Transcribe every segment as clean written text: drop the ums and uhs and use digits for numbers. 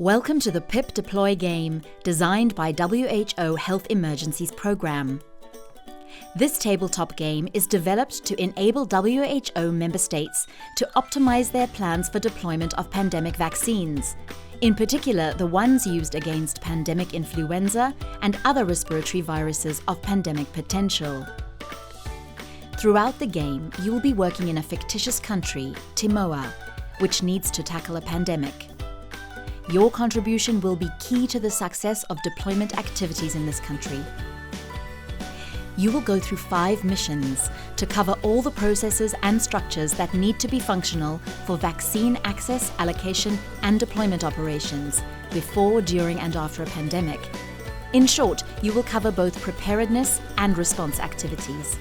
Welcome to the PIP Deploy game, designed by WHO Health Emergencies Programme. This tabletop game is developed to enable WHO member states to optimize their plans for deployment of pandemic vaccines, in particular the ones used against pandemic influenza and other respiratory viruses of pandemic potential. Throughout the game, you will be working in a fictitious country, Timoa, which needs to tackle a pandemic. Your contribution will be key to the success of deployment activities in this country. You will go through 5 missions to cover all the processes and structures that need to be functional for vaccine access, allocation, and deployment operations before, during, and after a pandemic. In short, you will cover both preparedness and response activities.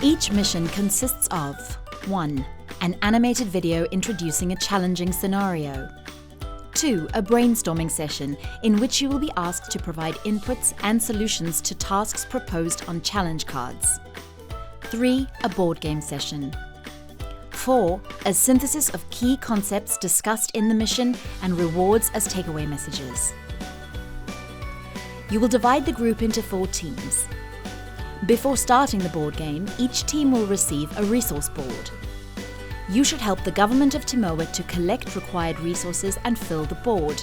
Each mission consists of 1. An animated video introducing a challenging scenario. 2. A brainstorming session in which you will be asked to provide inputs and solutions to tasks proposed on challenge cards. 3. A board game session. 4. A synthesis of key concepts discussed in the mission and rewards as takeaway messages. You will divide the group into 4 teams. Before starting the board game, each team will receive a resource board. You should help the government of Timoa to collect required resources and fill the board.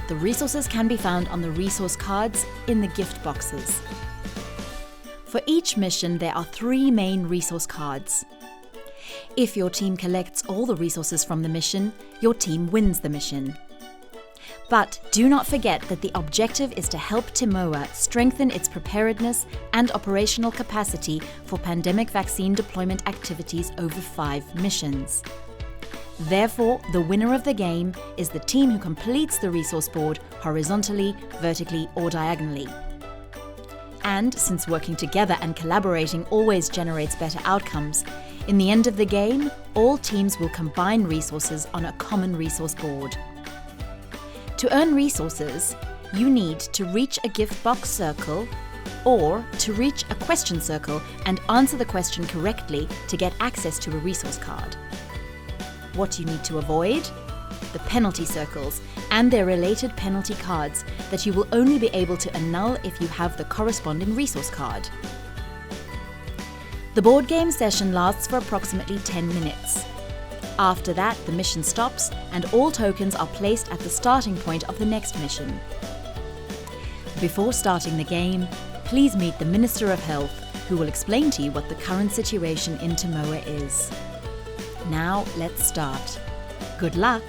The resources can be found on the resource cards in the gift boxes. For each mission, there are 3 main resource cards. If your team collects all the resources from the mission, your team wins the mission. But do not forget that the objective is to help Timoa strengthen its preparedness and operational capacity for pandemic vaccine deployment activities over 5 missions. Therefore, the winner of the game is the team who completes the resource board horizontally, vertically, or diagonally. And since working together and collaborating always generates better outcomes, in the end of the game, all teams will combine resources on a common resource board. To earn resources, you need to reach a gift box circle or to reach a question circle and answer the question correctly to get access to a resource card. What you need to avoid? The penalty circles and their related penalty cards that you will only be able to annul if you have the corresponding resource card. The board game session lasts for approximately 10 minutes. After that, the mission stops and all tokens are placed at the starting point of the next mission. Before starting the game, please meet the Minister of Health, who will explain to you what the current situation in Timoa is. Now, let's start. Good luck!